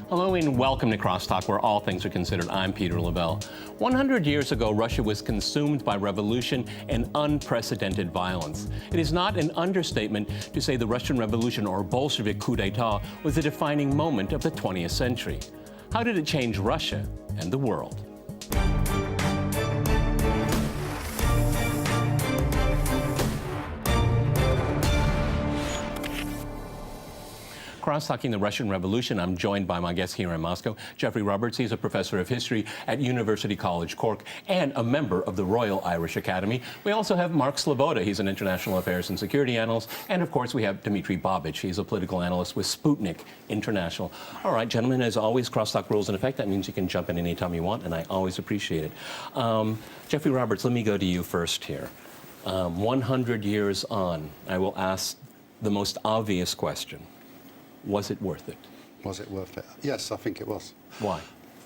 Hello and welcome to CrossTalk, where all things are considered. I'm Peter Lavelle. 100 years ago, Russia was consumed by revolution and unprecedented violence. It is not an understatement to say the Russian Revolution, or Bolshevik coup d'etat, was a defining moment of the 20th century. How did it change Russia and the world? Cross-talking the Russian Revolution, I'm joined by my guest here in Moscow, Jeffrey Roberts. He's a professor of history at University College Cork and a member of the Royal Irish Academy. We also have Mark Sloboda. He's an international affairs and security analyst. And of course, we have Dmitry Babich. He's a political analyst with Sputnik International. All right, gentlemen, as always, crosstalk rules in effect. That means you can jump in anytime you want, and I always appreciate it. Jeffrey Roberts, let me go to you first here. 100 years on, I will ask the most obvious question. Was it worth it? Was it worth it? Yes, I think it was. Why?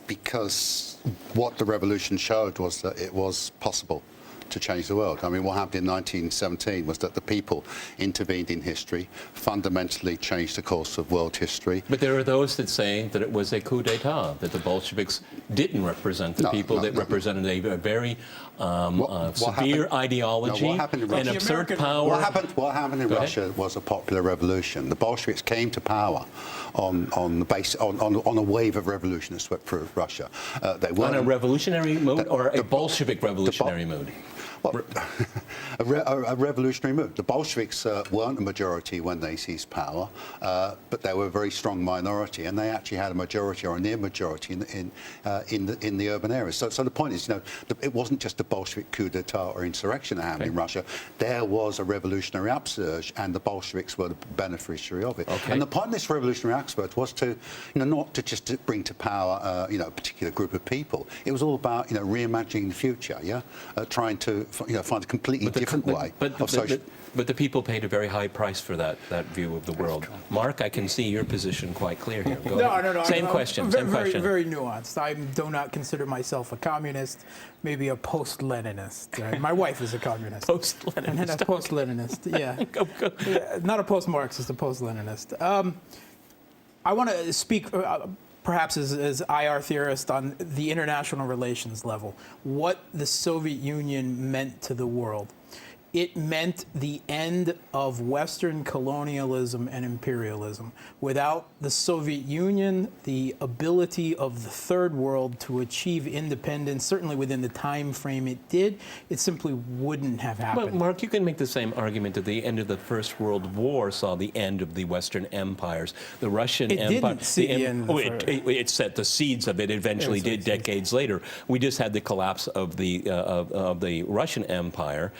Because what the revolution showed was that it was possible to change the world. I mean, what happened in 1917 was that the people intervened in history, fundamentally changed the course of world history. But there are those that say that it was a coup d'etat, that the Bolsheviks didn't represent the people, that represented a very severe ideology and absurd power. What happened in Russia was a popular revolution. The Bolsheviks came to power on a wave of revolution that swept through Russia. They weren't on a revolutionary mood or a Bolshevik revolutionary mood? Well, a revolutionary move. The Bolsheviks weren't a majority when they seized power, but they were a very strong minority, and they actually had a majority or a near majority in the urban areas. So the point is, it wasn't just a Bolshevik coup d'état or insurrection that happened in Russia. There was a revolutionary upsurge, and the Bolsheviks were the beneficiary of it. And the point of this revolutionary upsurge was to, not to just bring to power, a particular group of people. It was all about, reimagining the future. Trying to find a completely different way of social. But the people paid a very high price for that view of the world. Mark, I can see your position quite clear here. Go ahead. No. Same question. Very nuanced. I do not consider myself a communist, maybe a post-Leninist. My wife is a communist. Post-Leninist. And a post-Leninist, yeah. Not a post-Marxist, a post-Leninist. I want to speak perhaps as IR theorist on the international relations level, what the Soviet Union meant to the world. It meant the end of Western colonialism and imperialism. Without the Soviet Union, the ability of the Third World to achieve independence, certainly within the time frame it did, it simply wouldn't have happened. But Mark, you can make the same argument that the end of the First World War saw the end of the Western empires. The Russian Empire. It didn't see the end. It set the seeds of it. Eventually did decades later. We just had the collapse of the Russian Empire.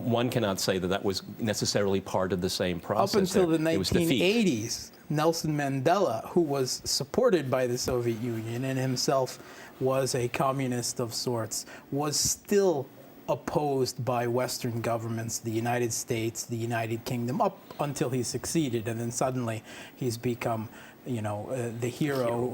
One cannot say that was necessarily part of the same process. Up until the 1980s, Nelson Mandela, who was supported by the Soviet Union and himself was a communist of sorts, was still opposed by Western governments, the United States, the United Kingdom, up until he succeeded, and then suddenly he's become the hero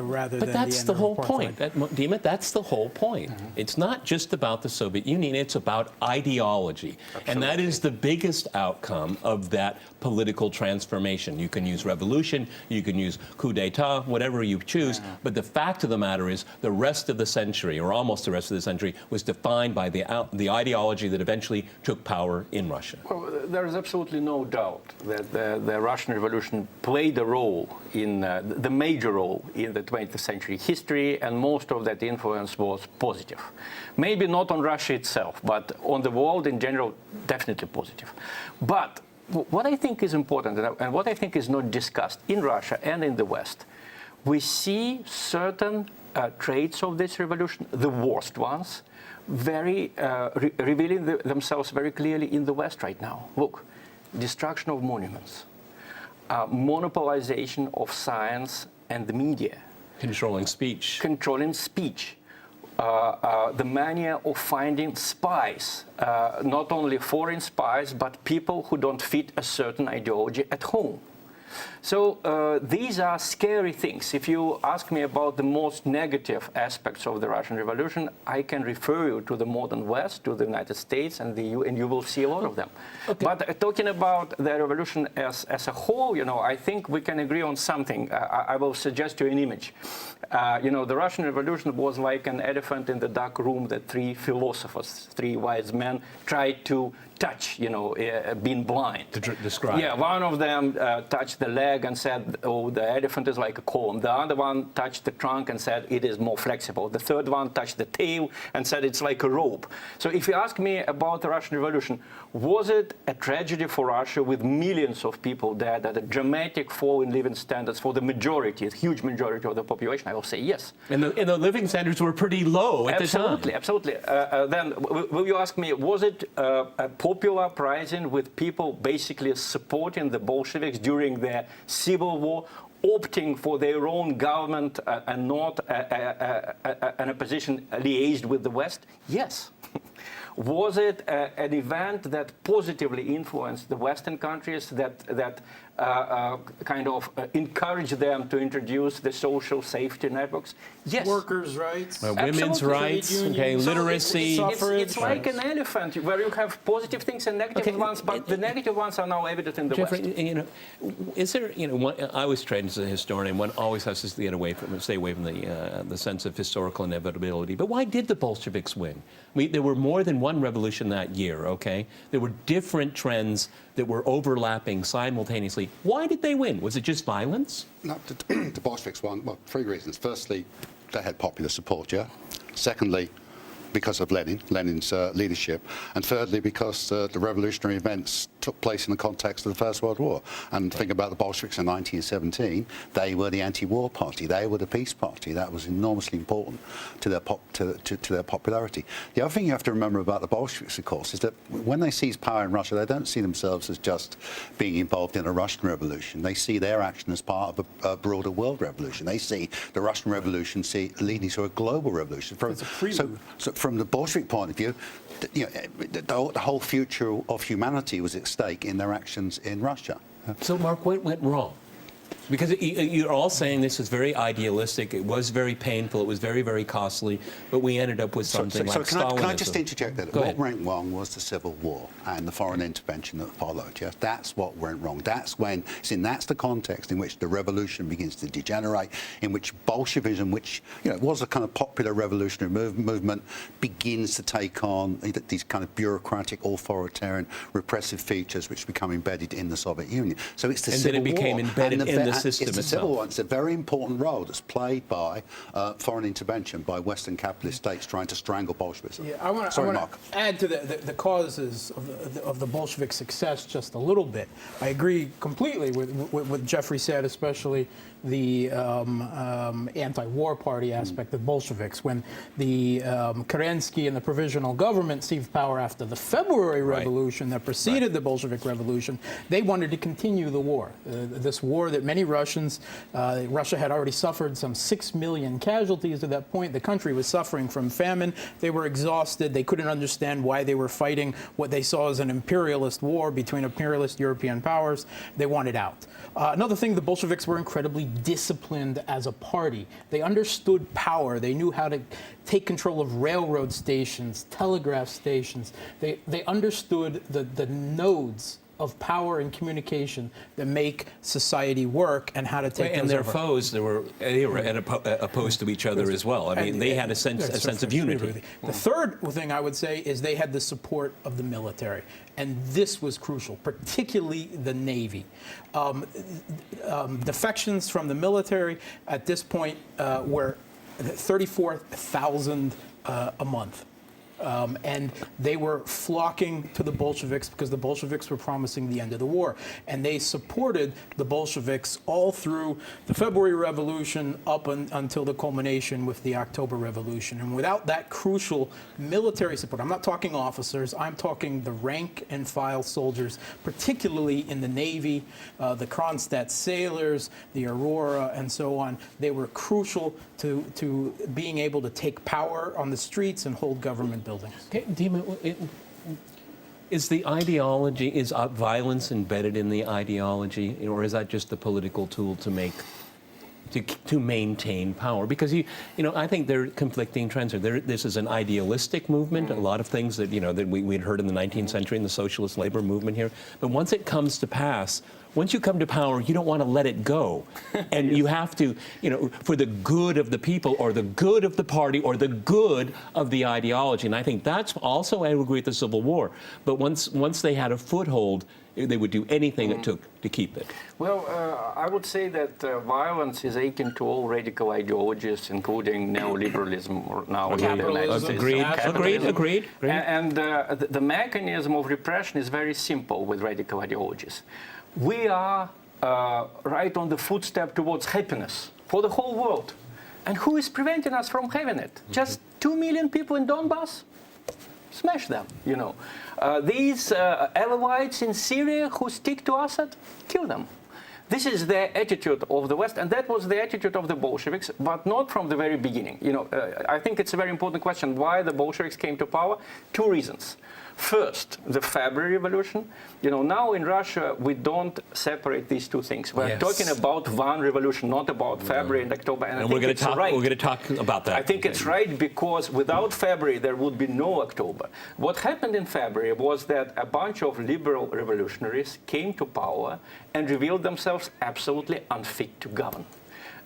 rather than the end. But that's the whole point. Dima, that's the whole point. It's not just about the Soviet Union, it's about ideology. Absolutely. And that is the biggest outcome of that political transformation. You can use revolution, you can use coup d'etat, whatever you choose, but the fact of the matter is the rest of the century, or almost the rest of the century, was defined by the ideology that eventually took power in Russia. Well, there is absolutely no doubt that the Russian Revolution played a role the major role in the 20th century history, and most of that influence was positive. Maybe not on Russia itself, but on the world in general, definitely positive. But what I think is important, and what I think is not discussed in Russia and in the West, we see certain traits of this revolution, the worst ones, revealing themselves very clearly in the West right now. Look, destruction of monuments. Monopolization of science and the media. Controlling speech. The mania of finding spies, not only foreign spies, but people who don't fit a certain ideology at home. So these are scary things. If you ask me about the most negative aspects of the Russian Revolution, I can refer you to the modern West, to the United States and the EU, and you will see a lot of them. Okay. But talking about the revolution as a whole, I think we can agree on something. I will suggest you an image. The Russian Revolution was like an elephant in the dark room that three philosophers, three wise men, tried to touch, being blind. To describe. Yeah, one of them touched the leg and said, oh, the elephant is like a column. The other one touched the trunk and said, it is more flexible. The third one touched the tail and said, it's like a rope. So if you ask me about the Russian Revolution, was it a tragedy for Russia with millions of people dead, and a dramatic fall in living standards for the majority, a huge majority of the population? I will say yes. And the living standards were pretty low at the time. Absolutely. Then will you ask me, was it a popular uprising with people basically supporting the Bolsheviks during the civil war, opting for their own government and not an opposition liaised with the West? Yes. Was it an event that positively influenced the Western countries, that kind of encouraged them to introduce the social safety networks? Yes. Workers' rights. Women's rights, okay, literacy. It's like an elephant where you have positive things and negative ones, but the negative ones are now evident in the Jeffrey, West. Is there, I was trained as a historian. One always has to stay away from the sense of historical inevitability. But why did the Bolsheviks win? I mean, there were more than one revolution that year, okay? There were different trends that were overlapping simultaneously. Why did they win? Was it just violence? No, the Bolsheviks won, well, three reasons. Firstly, they had popular support, yeah? Secondly, because of Lenin's leadership. And thirdly, because the revolutionary events took place in the context of the First World War. And think about the Bolsheviks in 1917. They were the anti-war party. They were the peace party. That was enormously important to their their popularity. The other thing you have to remember about the Bolsheviks, of course, is that when they seize power in Russia, they don't see themselves as just being involved in a Russian revolution. They see their action as part of a broader world revolution. They see the Russian Revolution leading to a global revolution. So from the Bolshevik point of view, the whole future of humanity was at stake in their actions in Russia. So, Mark, what went wrong? Because you're all saying this is very idealistic. It was very painful. It was very, very costly. But we ended up with something like Stalinism. Can I just interject that? What went wrong was the Civil War and the foreign intervention that followed. Yeah? That's what went wrong. That's the context in which the revolution begins to degenerate, in which Bolshevism, which was a kind of popular revolutionary movement, begins to take on these kind of bureaucratic, authoritarian, repressive features which become embedded in the Soviet Union. So it's the Civil War. And then it became embedded in the system itself. It's the Civil War. It's a very important role that's played by foreign intervention by Western capitalist states trying to strangle Bolshevism. Yeah, I want to add to the causes of the Bolshevik success just a little bit. I agree completely with what Jeffrey said, especially the anti-war party aspect of Bolsheviks. When the Kerensky and the Provisional Government seized power after the February Revolution that preceded the Bolshevik Revolution, they wanted to continue the war. This war that many Russia had already suffered some 6 million casualties at that point. The country was suffering from famine. They were exhausted. They couldn't understand why they were fighting what they saw as an imperialist war between imperialist European powers. They wanted out. Another thing, the Bolsheviks were incredibly disciplined as a party. They understood power. They knew how to take control of railroad stations, telegraph stations. They understood the nodes of power and communication that make society work and how to take and their foes, they were opposed to each other as well. I mean, they had a sense of unity. The third thing I would say is they had the support of the military, and this was crucial, particularly the Navy. Defections from the military at this point were 34,000 a month. And they were flocking to the Bolsheviks because the Bolsheviks were promising the end of the war. And they supported the Bolsheviks all through the February Revolution up until the culmination with the October Revolution. And without that crucial military support, I'm not talking officers, I'm talking the rank and file soldiers, particularly in the Navy, the Kronstadt sailors, the Aurora, and so on. They were crucial to being able to take power on the streets and hold government buildings. Okay, Dima, Is the ideology, is violence embedded in the ideology, or is that just the political tool to make, to maintain power? Because I think there are conflicting trends here. This is an idealistic movement. A lot of things that that we'd heard in the 19th century in the socialist labor movement here. But once it comes to pass, once you come to power, you don't want to let it go, and you have to, for the good of the people, or the good of the party, or the good of the ideology. And I think that's also, I agree with the Civil War. But once they had a foothold, they would do anything it took to keep it. Well, I would say that violence is akin to all radical ideologies, including neoliberalism or now Capitalism. Agreed. And the mechanism of repression is very simple with radical ideologies. We are right on the footstep towards happiness for the whole world. And who is preventing us from having it? Just 2 million people in Donbass? Smash them, These Alawites in Syria who stick to Assad, kill them. This is the attitude of the West, and that was the attitude of the Bolsheviks, but not from the very beginning. I think it's a very important question why the Bolsheviks came to power. 2 reasons. First, the February Revolution. Now in Russia, we don't separate these 2 things. We're talking about one revolution, not about February and October. And we're going to talk about that. I think it's right, because without February, there would be no October. What happened in February was that a bunch of liberal revolutionaries came to power and revealed themselves absolutely unfit to govern.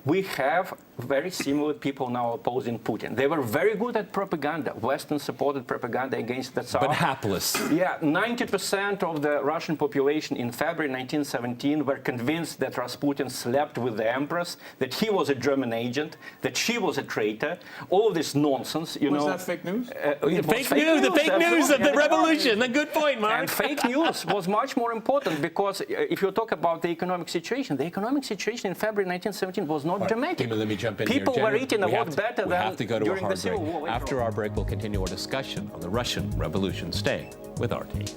We have very similar people now opposing Putin. They were very good at propaganda, Western-supported propaganda against the Tsar. But hapless. Yeah, 90% of the Russian population in February 1917 were convinced that Rasputin slept with the Empress, that he was a German agent, that she was a traitor. All of this nonsense, Was that fake news? The fake news of the revolution. A good point, Mark. And fake news was much more important, because if you talk about the economic situation in February 1917 was not dramatic. Let me jump in People here. were eating a lot better than during the Civil break. War. After our break, we'll continue our discussion on the Russian Revolution. Stay with RT.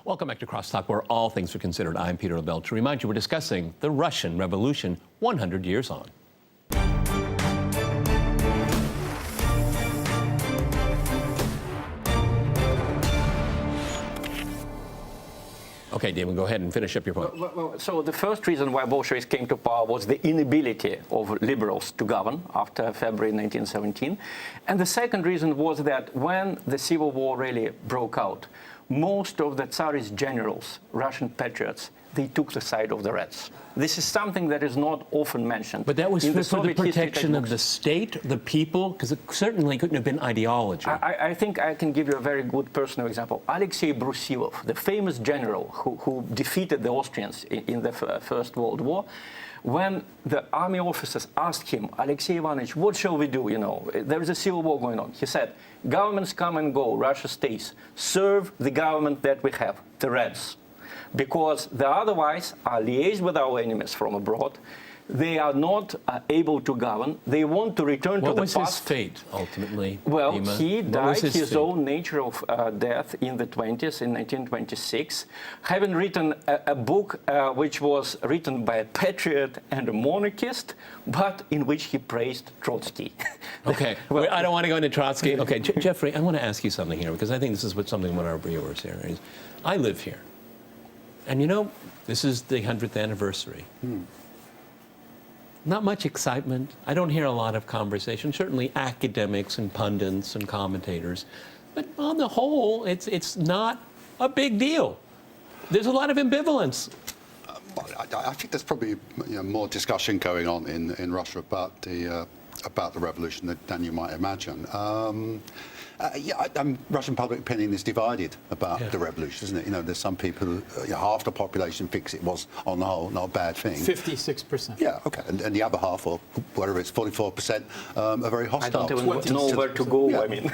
Welcome back to CrossTalk, where all things are considered. I'm Peter LaBelle. To remind you, we're discussing the Russian Revolution 100 years on. Okay, Damon, go ahead and finish up your point. So the first reason why Bolsheviks came to power was the inability of liberals to govern after February 1917. And the second reason was that when the Civil War really broke out, most of the Tsarist generals, Russian patriots, they took the side of the Reds. This is something that is not often mentioned. But that was for the protection of textbooks. the state, the people, because it certainly couldn't have been ideology. I think I can give you a very good personal example. Alexei Brusilov, the famous general who defeated the Austrians in the First World War, when the army officers asked him, Alexei Ivanovich, what shall we do? There is a civil war going on. He said, governments come and go, Russia stays. Serve the government that we have, the Reds. Because they otherwise are liaised with our enemies from abroad. They are not able to govern. They want to return to the past. What was his fate, ultimately? Well, Dima? he died his fate? own nature of death in the 20s, in 1926, having written a book which was written by a patriot and a monarchist, but in which he praised Trotsky. Okay, well, I don't want to go into Trotsky. Okay, Jeffrey, I want to ask you something here, because I think this is something what our viewers here is. I live here. And this is the 100th anniversary. Not much excitement. I don't hear a lot of conversation. Certainly academics and pundits and commentators. But on the whole, it's not a big deal. There's a lot of ambivalence. I think there's probably more discussion going on in Russia about the revolution than you might imagine. Russian public opinion is divided about the revolution, isn't it? There's some people who, half the population thinks it was, on the whole, not a bad thing. 56%. Yeah, okay. And the other half, or whatever it's 44%, are very hostile. I don't even know where to go. Yeah. I mean,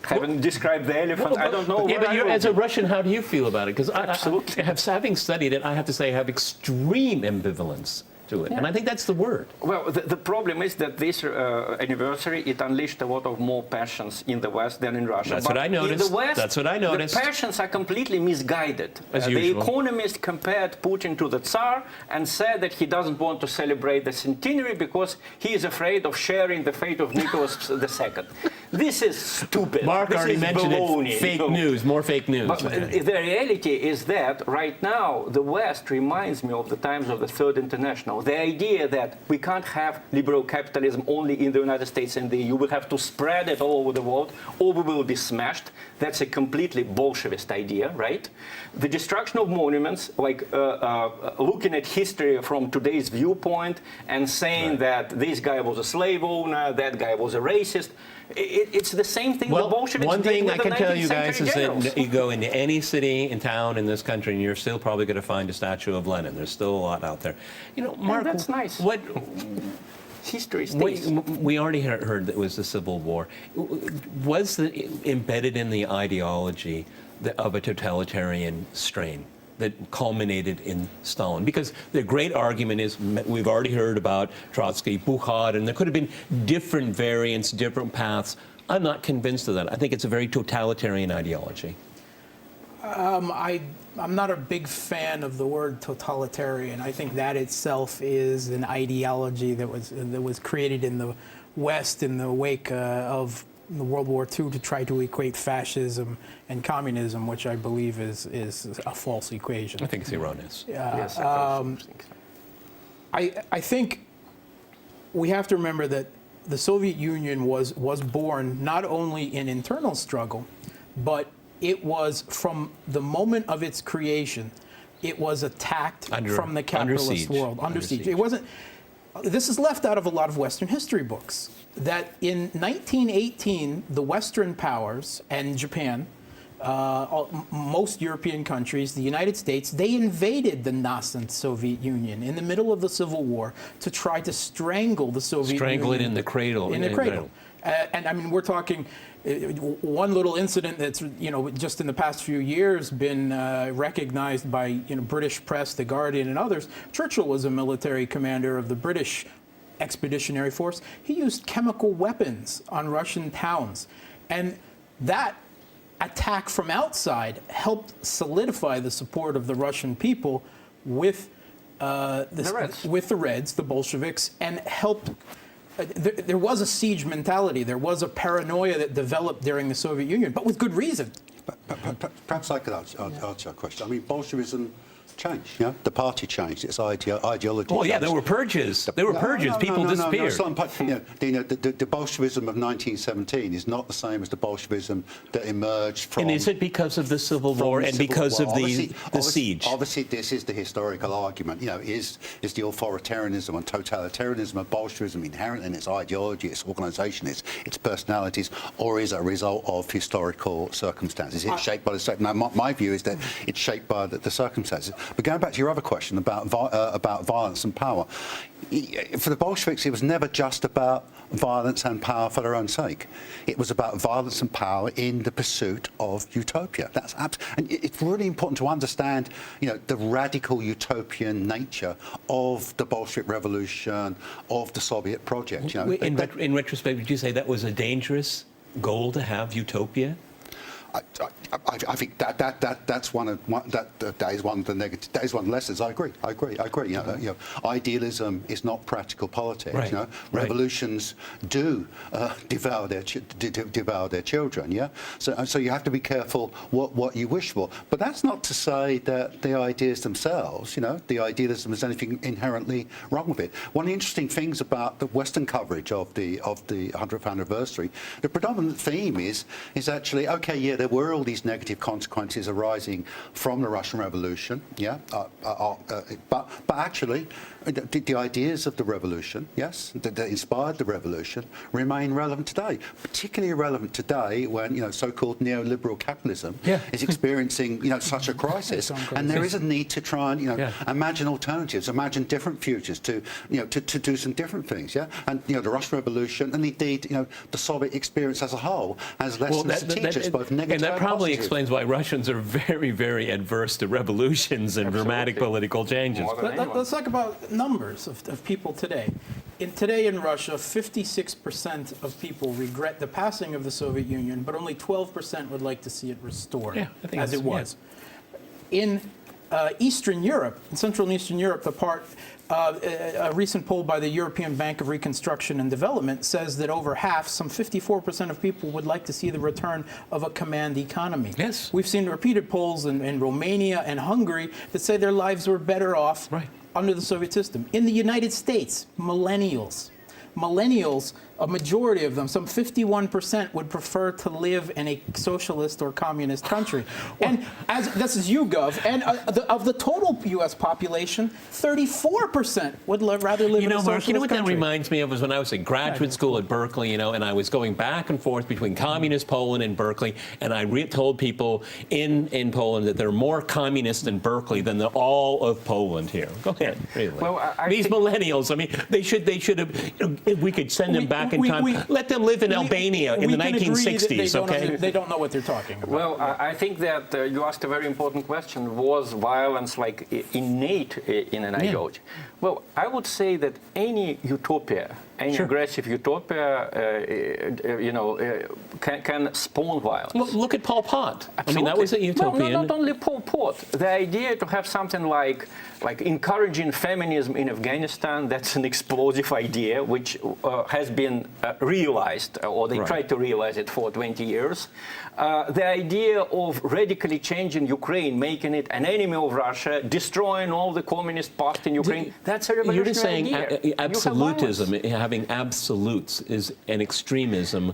haven't described the elephant. I don't know. But as a Russian, how do you feel about it? Because Absolutely. having studied it, I have to say I have extreme ambivalence to it. And I think that's the word. Well, the problem is that this anniversary, it unleashed a lot of more passions in the West than in Russia. That's what I noticed. In the West, That's what I noticed. The passions are completely misguided. As The usual. Economist compared Putin to the Tsar and said that he doesn't want to celebrate the centenary because he is afraid of sharing the fate of Nicholas II. This is stupid. Mark This already is mentioned baloney, it. Fake you know. news, more fake news. But the reality is that right now the West reminds me of the times of the Third International. The idea that we can't have liberal capitalism only in the United States and the EU, we have to spread it all over the world or we will be smashed. That's a completely Bolshevist idea, right? The destruction of monuments, like looking at history from today's viewpoint and saying that this guy was a slave owner, that guy was a racist. It's the same thing the Well, Bolsheviks one did thing with I the can tell 19th you guys century is generals. that you go into any city and town in this country and you're still probably going to find a statue of Lenin. There's still a lot out there. You know, Mark, that's nice. What History stays. we already heard that it was the Civil War. Was embedded in the ideology of a totalitarian strain that culminated in Stalin? Because the great argument is, we've already heard about Trotsky, Bukharin, and there could have been different variants, different paths. I'm not convinced of that. I think it's a very totalitarian ideology. I'm not a big fan of the word totalitarian. I think that itself is an ideology that was created in the West in the wake of World War II to try to equate fascism and communism, which I believe is a false equation. I think it's erroneous. Yes, I think we have to remember that the Soviet Union was born not only in internal struggle, but it was from the moment of its creation, it was attacked from the capitalist world, under siege. It wasn't. This is left out of a lot of Western history books. That in 1918, the Western powers and Japan, most European countries, the United States, they invaded the nascent Soviet Union in the middle of the Civil War to try to strangle the Soviet Union. Strangle it in the cradle. In the cradle. And I mean, we're talking one little incident that's, just in the past few years been recognized by, British press, The Guardian and others. Churchill was a military commander of the British Expeditionary Force. He used chemical weapons on Russian towns. And that attack from outside helped solidify the support of the Russian people with the Reds, the Bolsheviks, and helped. There was a siege mentality. There was a paranoia that developed during the Soviet Union, but with good reason. Perhaps I could answer your question. I mean, Bolshevism changed. The party changed. Its ideology. Well, yeah, changed. there were purges. There were purges. People disappeared. The Bolshevism of 1917 is not the same as the Bolshevism that emerged from. And is it because of the Civil War and because of the siege? Obviously, this is the historical argument. Is the authoritarianism and totalitarianism of Bolshevism inherent in its ideology, its organisation, its personalities, or is it a result of historical circumstances? It's shaped by the. Now, my view is that it's shaped by the circumstances. But going back to your other question about violence and power, for the Bolsheviks, it was never just about violence and power for their own sake. It was about violence and power in the pursuit of utopia. And it's really important to understand, the radical utopian nature of the Bolshevik Revolution, of the Soviet project. In retrospect, would you say that was a dangerous goal to have, utopia? I think that's one of the negative. That is one of the lessons. I agree. Idealism is not practical politics. Right. Revolutions do devour their children. Yeah. So you have to be careful what you wish for. But that's not to say that the ideas themselves, the idealism, is anything inherently wrong with it. One of the interesting things about the Western coverage of the 100th anniversary, the predominant theme is actually there were all these negative consequences arising from the Russian Revolution, but actually the ideas of the revolution, that inspired the revolution, remain relevant today. Particularly relevant today when so-called neoliberal capitalism is experiencing such a crisis, and there is a need to try and imagine alternatives, imagine different futures, to do some different things. And the Russian Revolution, and indeed the Soviet experience as a whole, has lessons to teach us, both negative. And that probably explains why Russians are very, very adverse to revolutions and dramatic political changes. Let's talk about numbers of people today. Today in Russia, 56% of people regret the passing of the Soviet Union, but only 12% would like to see it restored as it was. In Eastern Europe, in Central and Eastern Europe, a recent poll by the European Bank of Reconstruction and Development says that over half, some 54% of people would like to see the return of a command economy. Yes. We've seen repeated polls in Romania and Hungary that say their lives were better off under the Soviet system. In the United States, millennials, a majority of them, some 51%, would prefer to live in a socialist or communist country. And this is YouGov, and of the total U.S. population, 34% would rather live in a socialist Mark, you know what country. that reminds me of was when I was in graduate school at Berkeley, and I was going back and forth between communist Poland and Berkeley, and I told people in Poland that they're more communist in Berkeley than all of Poland here. Go ahead, really. Well, These millennials, I mean, they should have, if we could send them back in time, let them live in Albania in the 1960s, okay? They don't know what they're talking about. Well, I think that you asked a very important question. Was violence like innate in an ideology? Well, I would say that any utopia, any aggressive utopia, can spawn violence. Look at Pol Pot. Absolutely. I mean, that was a utopian. No, not only Pol Pot. The idea to have something like encouraging feminism in Afghanistan, that's an explosive idea which has been realized, or they tried to realize it for 20 years. The idea of radically changing Ukraine, making it an enemy of Russia, destroying all the communist past in Ukraine, that's a revolutionary You're just saying idea. absolutism, having absolutes is an extremism.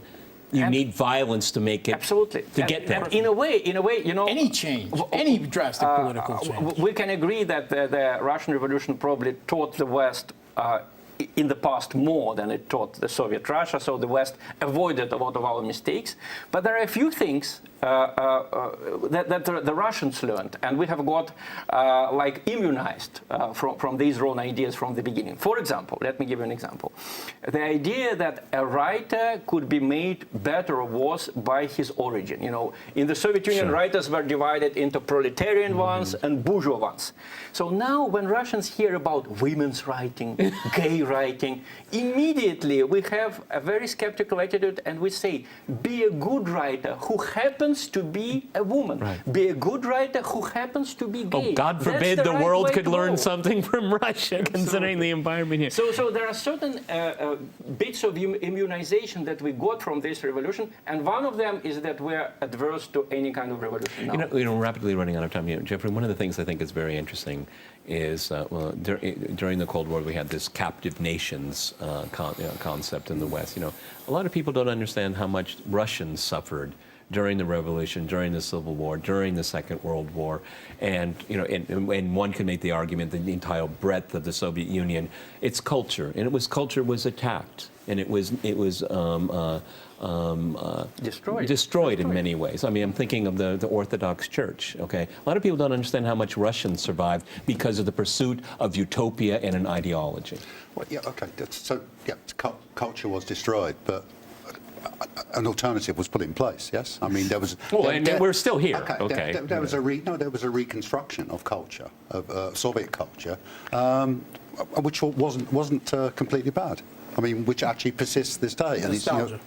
You need violence to make it, to get there. In a way, any change, any drastic political change. We can agree that the Russian Revolution probably taught the West in the past more than it taught the Soviet Russia, so the West avoided a lot of our mistakes. But there are a few things that the Russians learned, and we have got immunized from these wrong ideas from the beginning. For example, let me give you an example. The idea that a writer could be made better or worse by his origin. In the Soviet Union, writers were divided into proletarian ones and bourgeois ones. So now when Russians hear about women's writing, gay writing, immediately we have a very skeptical attitude and we say, be a good writer who happens to be a woman. Be a good writer who happens to be gay. Oh, God forbid the world could learn something from Russia, considering the environment here. So there are certain bits of immunization that we got from this revolution, and one of them is that we're adverse to any kind of revolution now. Rapidly running out of time here, Jeffrey, one of the things I think is very interesting is, during the Cold War, we had this captive nations concept in the West. A lot of people don't understand how much Russians suffered during the revolution, during the Civil War, during the Second World War, and and one can make the argument that the entire breadth of the Soviet Union, its culture, and culture was attacked, and it was destroyed in many ways. I mean, I'm thinking of the Orthodox Church. Okay, a lot of people don't understand how much Russians survived because of the pursuit of utopia and an ideology. Well, culture was destroyed, but an alternative was put in place. Yes, I mean there was. We're still here. There was a reconstruction of culture, of Soviet culture, which wasn't completely bad. I mean, which actually persists this day. Nostalgia.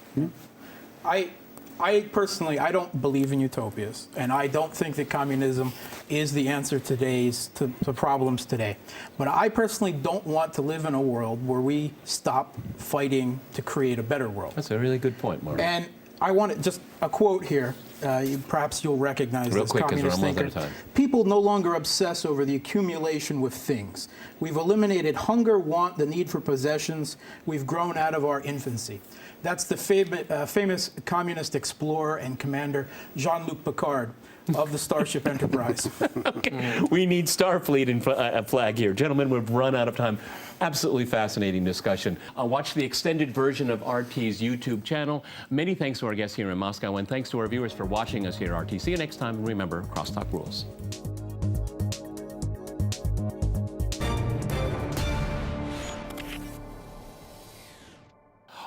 I personally, I don't believe in utopias, and I don't think that communism is the answer to problems today. But I personally don't want to live in a world where we stop fighting to create a better world. That's a really good point, Mark. And I want just a quote here. Perhaps you'll recognize this communist thinker. People no longer obsess over the accumulation with things. We've eliminated hunger, want, the need for possessions. We've grown out of our infancy. That's the famous communist explorer and commander Jean-Luc Picard of the Starship Enterprise. Okay. We need Starfleet and flag here. Gentlemen, we've run out of time. Absolutely fascinating discussion. Watch the extended version of RT's YouTube channel. Many thanks to our guests here in Moscow, and thanks to our viewers for watching us here at RT. See you next time. Remember, CrossTalk rules.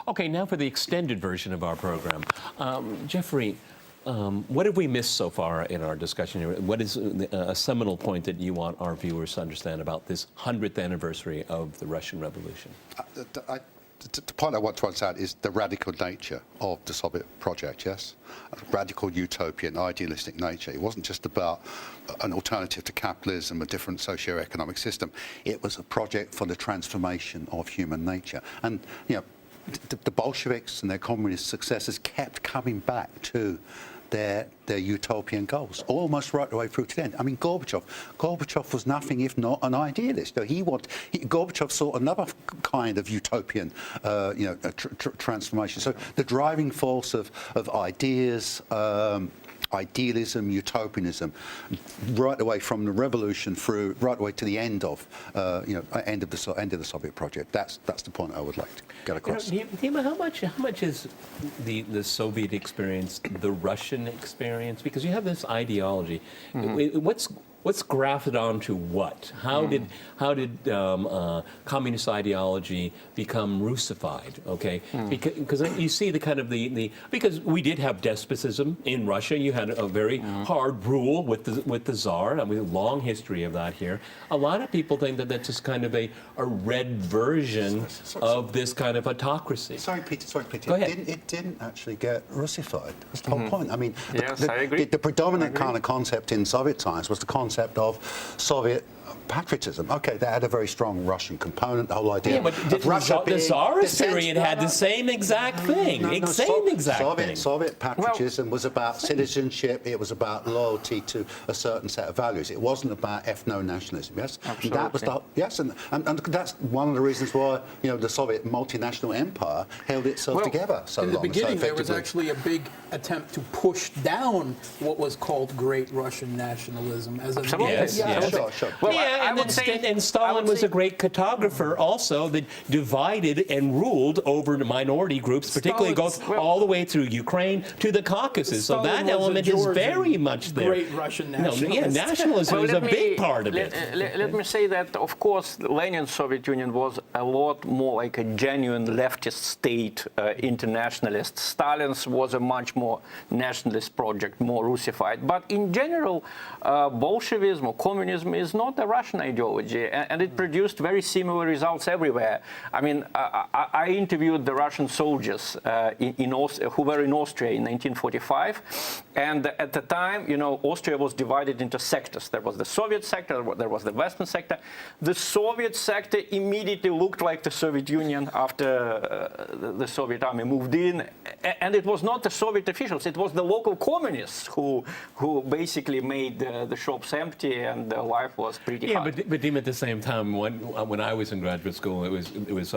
Okay, now for the extended version of our program. Jeffrey, What have we missed so far in our discussion here? What is a seminal point that you want our viewers to understand about this 100th anniversary of the Russian Revolution? The point I want to understand is the radical nature of the Soviet project, yes? Radical utopian, idealistic nature. It wasn't just about an alternative to capitalism, a different socio-economic system. It was a project for the transformation of human nature. And, the Bolsheviks and their communist successors kept coming back to their utopian goals, almost right the way through to the end. I mean, Gorbachev was nothing if not an idealist. Gorbachev saw another kind of utopian, transformation. So the driving force of ideas, idealism, utopianism, right away from the revolution through, right away to the end of, end of the Soviet project. That's the point I would like to get across. Dima, how much is the Soviet experience the Russian experience? Because you have this ideology. What's grafted onto what? How did communist ideology become Russified? Okay, because you see the kind of because we did have despotism in Russia. You had a very hard rule with the Tsar. I mean, a long history of that here. A lot of people think that that's just kind of a red version of this kind of autocracy. Sorry, Peter. Go ahead. It didn't actually get Russified. That's the whole point. I mean, yes, I agree. The predominant kind of concept in Soviet times was the concept of Soviet patriotism. Okay, that had a very strong Russian component. The whole idea. Yeah, but the Tsarist period had the same exact thing. Soviet patriotism was about citizenship. It was about loyalty to a certain set of values. It wasn't about ethno-nationalism. Yes, absolutely. And that was and that's one of the reasons why the Soviet multinational empire held itself together so long. In the beginning, so there was actually a big attempt to push down what was called Great Russian Nationalism as a Sure. Well, and Stalin was a great cartographer also that divided and ruled over the minority groups, particularly goes all the way through Ukraine to the Caucasus. So that element is very much there. Great Russian nationalist. Nationalism is a big part of it. Let me say that, of course, Lenin's Soviet Union was a lot more like a genuine leftist state, internationalist. Stalin's was a much more nationalist project, more Russified. But in general, Bolshevism or communism is not a Russian ideology, and it produced very similar results everywhere. I mean, I interviewed the Russian soldiers who were in Austria in 1945, and at the time, Austria was divided into sectors. There was the Soviet sector, there was the Western sector. The Soviet sector immediately looked like the Soviet Union after the Soviet army moved in, and it was not the Soviet officials, it was the local communists who basically made the shops empty, and life was pretty hard. But Dima, at the same time, when I was in graduate school, it was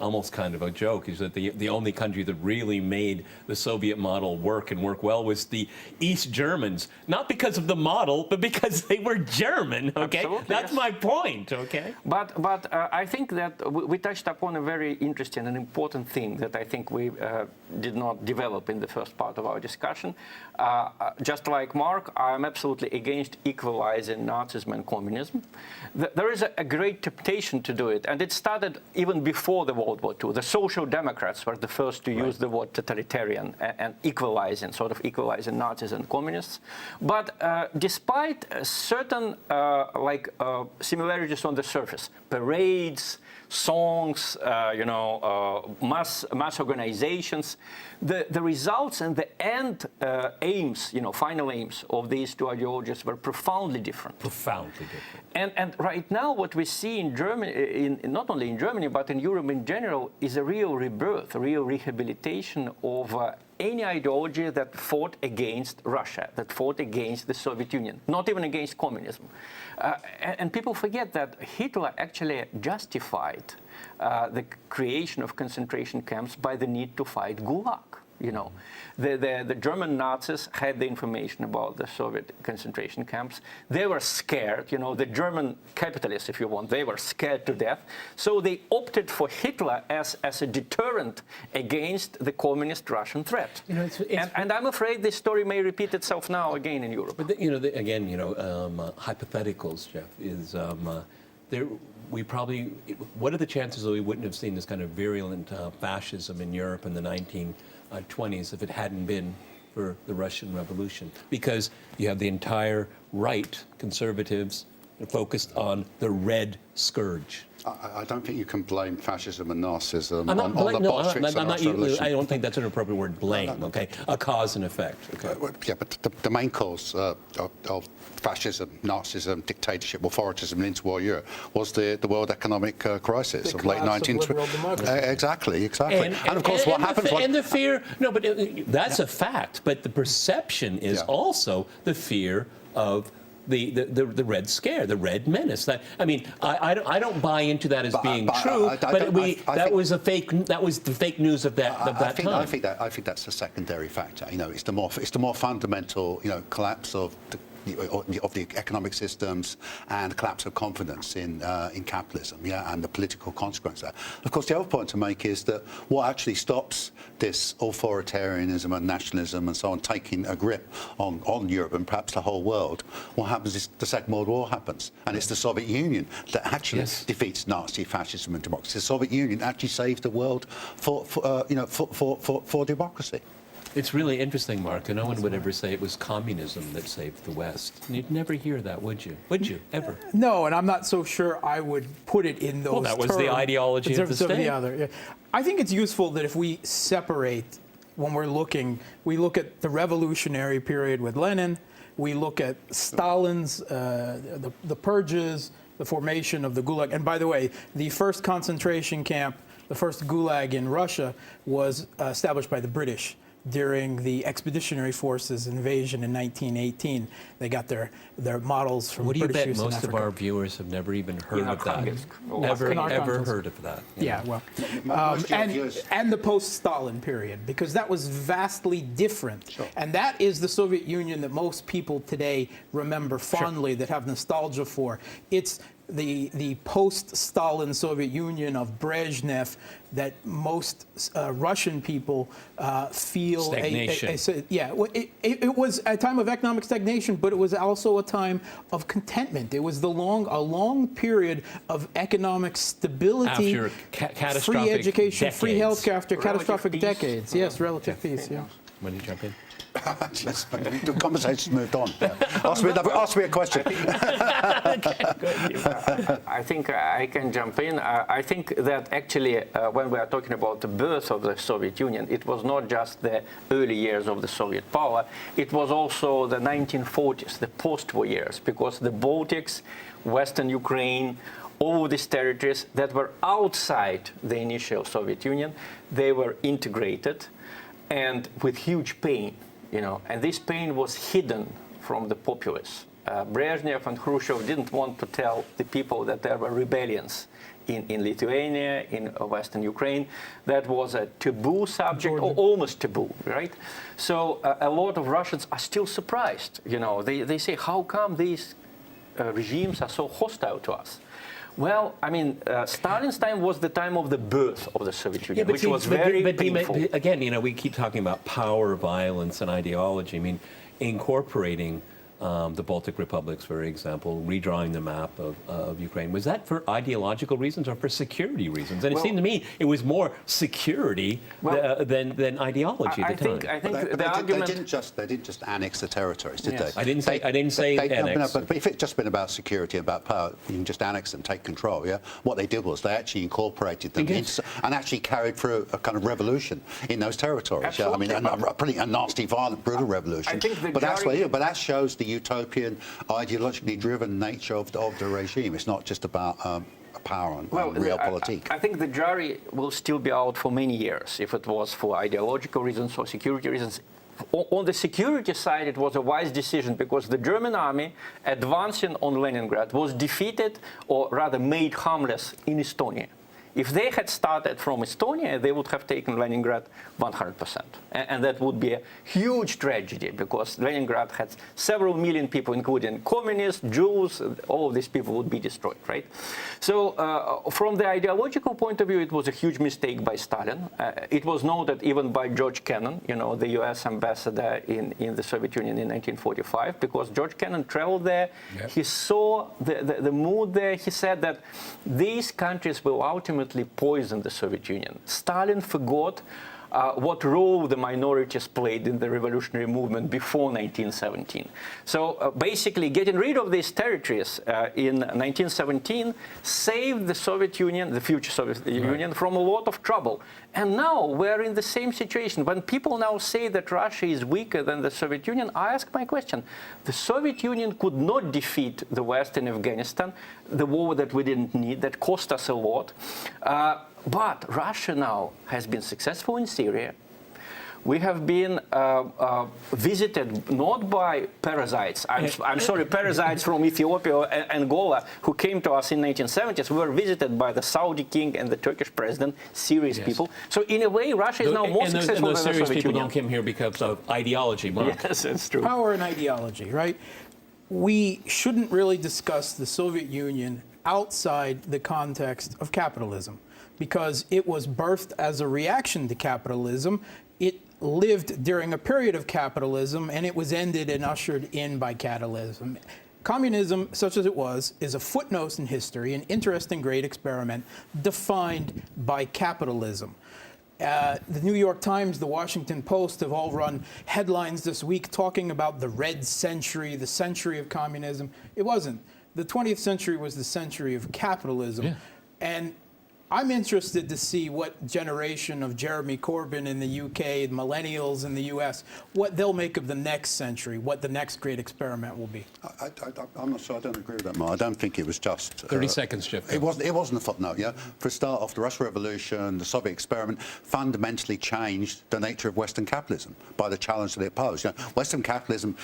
almost kind of a joke. Is that the only country that really made the Soviet model work and work well was the East Germans, not because of the model, but because they were German. Okay, absolutely, that's my point. Okay, but I think that we touched upon a very interesting and important thing that I think we did not develop in the first part of our discussion. Just like Mark, I'm absolutely against equalizing Nazism and communism. There is a great temptation to do it, and it started even before the World War II. The Social Democrats were the first to use the word totalitarian and equalizing Nazis and communists. But despite certain similarities on the surface, parades, songs, mass organizations, the results and the end aims, final aims of these two ideologies were profoundly different. And right now, what we see in Germany, not only in Germany but in Europe in general, is a real rebirth, a real rehabilitation of any ideology that fought against Russia, that fought against the Soviet Union, not even against communism. And people forget that Hitler actually justified the creation of concentration camps by the need to fight Gulag. The German Nazis had the information about the Soviet concentration camps. They were scared, the German capitalists, if you want, they were scared to death. So they opted for Hitler as a deterrent against the communist Russian threat. And I'm afraid this story may repeat itself now again in Europe. But hypotheticals, Jeff, is what are the chances that we wouldn't have seen this kind of virulent fascism in Europe in the 1920s if it hadn't been for the Russian Revolution, because you have the entire right, conservatives, focused on the Red Scourge. I don't think you can blame fascism and Nazism I'm on not, the Bolsheviks and Russian Revolution. I don't think that's an appropriate word, blame, okay? A cause and effect, okay? Yeah, but the main cause of fascism, Nazism, dictatorship, authoritism in interwar Europe was the world economic crisis The of late collapse of 1920s. liberal democracy. Exactly. And of course, what happens... And the fear, no, but that's a fact, but the perception is also the fear of the Red Scare, the Red Menace. That, I mean, I don't buy into that as being true. That was the fake news of that time. I think that's a secondary factor. You know, it's the more fundamental, you know, collapse of the economic systems and collapse of confidence in capitalism, and the political consequences. Of course, the other point to make is that what actually stops this authoritarianism and nationalism and so on taking a grip on Europe and perhaps the whole world, what happens is the Second World War happens, and it's the Soviet Union that actually defeats Nazi fascism and democracy. The Soviet Union actually saved the world for democracy. It's really interesting, Mark. No one would ever say it was communism that saved the West. You'd never hear that, would you? Would you, ever? No, and I'm not so sure I would put it in those terms. Well, that was the ideology of the state. I think it's useful that if we separate, when we look at the revolutionary period with Lenin, we look at Stalin's, the purges, the formation of the Gulag. And by the way, the first concentration camp, the first Gulag in Russia, was established by the British during the Expeditionary Forces invasion in 1918. They got their models from British use in Africa. What do you bet most of our viewers have never even heard of that? Never heard of that. Yeah, well, and the post-Stalin period, because that was vastly different. Sure. And that is the Soviet Union that most people today remember fondly, that have nostalgia for. It's the post-Stalin Soviet Union of Brezhnev that most Russian people feel stagnation. It was a time of economic stagnation, but it was also a time of contentment. It was a long period of economic stability, after catastrophic free education, decades. free health care, after catastrophic peace. decades. Yes, relative peace. Yeah. When you jump in. The conversation's moved on. Ask me a question. I think I can jump in. I think that actually when we are talking about the birth of the Soviet Union, it was not just the early years of the Soviet power, it was also the 1940s, the post-war years, because the Baltics, Western Ukraine, all these territories that were outside the initial Soviet Union, they were integrated and with huge pain. And this pain was hidden from the populace. Brezhnev and Khrushchev didn't want to tell the people that there were rebellions in Lithuania, in Western Ukraine. That was a taboo subject, or almost taboo, right? So a lot of Russians are still surprised. They say, how come these regimes are so hostile to us? Well, I mean, Stalin's time was the time of the birth of the Soviet Union, which was very painful. Again, we keep talking about power, violence, and ideology. I mean, incorporating the Baltic republics, for example, redrawing the map of Ukraine. Was that for ideological reasons or for security reasons? And it seemed to me it was more security than ideology at the time. I think the argument... They didn't just annex the territories, did they? I didn't say annex. No, but if it's just been about security, about power, you can just annex them, take control. Yeah. What they did was they actually incorporated them and actually carried through a kind of revolution in those territories. Absolutely. Yeah. I mean, a nasty, violent, brutal revolution. I think but that shows the utopian, ideologically driven nature of the regime. It's not just about power and realpolitik. I think the jury will still be out for many years if it was for ideological reasons or security reasons. On the security side, it was a wise decision because the German army advancing on Leningrad was defeated, or rather made harmless, in Estonia. If they had started from Estonia, they would have taken Leningrad 100%. And that would be a huge tragedy because Leningrad had several million people, including communists, Jews, all of these people would be destroyed, right? So from the ideological point of view, it was a huge mistake by Stalin. It was noted even by George Kennan, the US ambassador in the Soviet Union in 1945, because George Kennan traveled there. Yep. He saw the mood there. He said that these countries will ultimately poison the Soviet Union. Stalin forgot what role the minorities played in the revolutionary movement before 1917. So basically, getting rid of these territories in 1917 saved the Soviet Union, the future Soviet Union, from a lot of trouble. And now we're in the same situation. When people now say that Russia is weaker than the Soviet Union, I ask my question. The Soviet Union could not defeat the West in Afghanistan, the war that we didn't need, that cost us a lot. But Russia now has been successful in Syria. We have been visited not by parasites. I'm sorry, parasites from Ethiopia and Angola who came to us in 1970s. We were visited by the Saudi king and the Turkish president, serious people. So in a way, Russia is now more successful than the serious Soviet people Union. don't come here because of ideology, Mark. Yes, that's true. Power and ideology, right? We shouldn't really discuss the Soviet Union outside the context of capitalism, because it was birthed as a reaction to capitalism. It lived during a period of capitalism, and it was ended and ushered in by capitalism. Communism, such as it was, is a footnote in history, an interesting great experiment defined by capitalism. The New York Times, the Washington Post have all run headlines this week talking about the red century, the century of communism. It wasn't. The 20th century was the century of capitalism. Yeah. And I'm interested to see what generation of Jeremy Corbyn in the UK, millennials in the US, what they'll make of the next century, what the next great experiment will be. I'm not sure. I don't agree with that, Mark. I don't think it was just 30 seconds, Jeff. It wasn't a footnote. Yeah. For a start off, the Russian Revolution, the Soviet experiment fundamentally changed the nature of Western capitalism by the challenge that it posed. You know, Western capitalism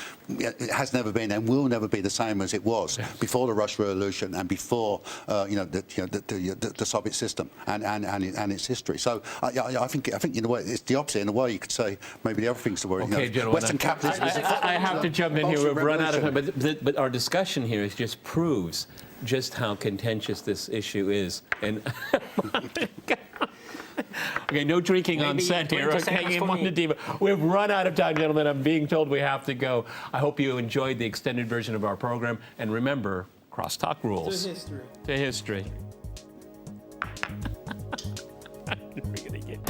has never been and will never be the same as it was before the Russian Revolution and before the Soviet system and its history. So I think in a way it's the opposite. In a way, you could say maybe the other things that were. Okay, gentlemen, Western capitalism. I have to jump in here. We've run out of time, but our discussion here just proves just how contentious this issue is. And okay, no drinking on set here. Okay, we've run out of time, gentlemen. I'm being told we have to go. I hope you enjoyed the extended version of our program. And remember, crosstalk rules. To history. To history. We're gonna get